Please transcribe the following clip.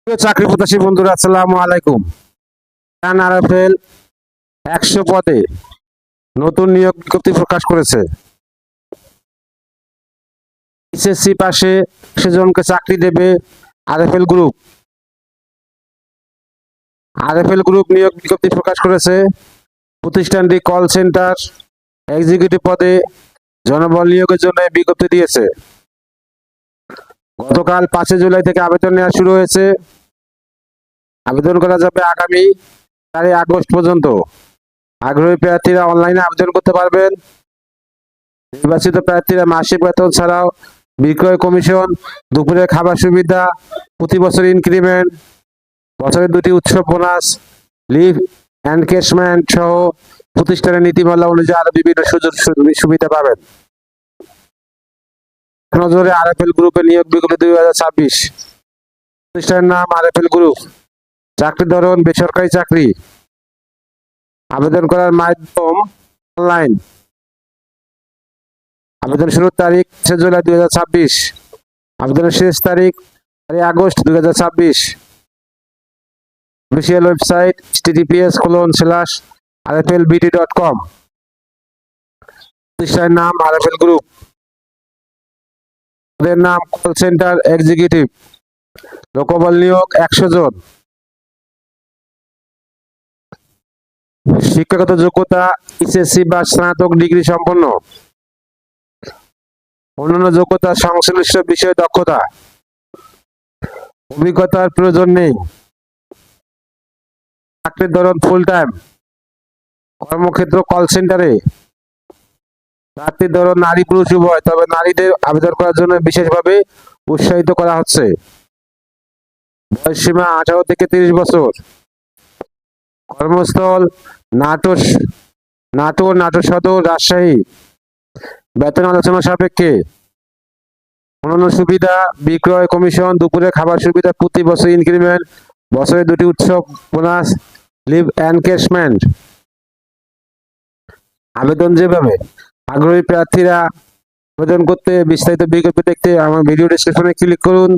প্রিয় চাকরি প্রত্যাশী বন্ধুরা, আসসালামু আলাইকুম। আরএফএল 100 পদে নতুন নিয়োগ বিজ্ঞপ্তি প্রকাশ করেছে। এসএসসি পাশে সেজনকে চাকরি দেবে আরএফএল গ্রুপ। আরএফএল গ্রুপ নিয়োগ বিজ্ঞপ্তি প্রকাশ করেছে। প্রতিষ্ঠানটি কল সেন্টার এক্সিকিউটিভ পদে জনবল নিয়োগের জন্য বিজ্ঞপ্তি দিয়েছে। গতকাল 5 জুলাই থেকে আবেদন নেওয়া শুরু হয়েছে। আবেদন করা যাবে আগামী 4 আগস্ট পর্যন্ত। আগ্রহী প্রার্থীরা অনলাইনে আবেদন করতে পারবেন। নির্বাচিত প্রার্থীরা মাসিক বেতন ছাড়াও বিক্রয় কমিশন, দুপুরের খাবার সুবিধা, প্রতি বছর ইনক্রিমেন্ট, বছরের 2টি উৎসব বোনাস, লিভ এনকেশমেন্ট সহ প্রতিষ্ঠানের নীতিমালা অনুযায়ী আরো বিভিন্ন সুযোগ সুবিধা পাবেন। নজরে আরএফএল গ্রুপের নিয়োগ বিজ্ঞপ্তি 2026। প্রতিষ্ঠানের নাম আরএফএল গ্রুপ। চাকরির ধরন বেসরকারি চাকরি। আবেদন করার মাধ্যম অনলাইন। আবেদন শুরুর তারিখ 5 জুলাই 2026। আবেদনের শেষ তারিখ 4 আগস্ট 2026। Official website https://rflbt.com। প্রতিষ্ঠানের নাম আরএফএল গ্রুপ। পদের নাম কল সেন্টার এক্সিকিউটিভ। লোকবল নিয়োগ 100 জন। শিক্ষাগত যোগ্যতা এসএসসি বা স্নাতক ডিগ্রি সম্পন্ন। অন্যান্য যোগ্যতা সংশ্লিষ্ট বিষয়ে দক্ষতা। অভিজ্ঞতার প্রয়োজন নেই। চাকরির ধরন ফুল টাইম। কর্মক্ষেত্র কল সেন্টারে। প্রার্থীর ধরন নারী পুরুষ উভয়, তবে নারীদের আবেদন করার জন্য বিশেষভাবে উৎসাহিত করা হচ্ছে। বয়সসীমা 18 থেকে 30 বছর। কর্মস্থল নাটোর সদর, রাজশাহী। বেতন আলোচনা সাপেক্ষে। অন্যান্য সুবিধা বিক্রয় কমিশন, দুপুরে খাবার সুবিধা, প্রতি বছর ইনক্রিমেন্ট, বছরে 2টি উৎসব বোনাস, লিভ এনকেশমেন্ট। আবেদন যেভাবে আগ্রহী প্রার্থীরা আবেদন করতে বিস্তারিত বিজ্ঞপ্তি দেখতে আমার ভিডিও ডেসক্রিপশনে ক্লিক করুন।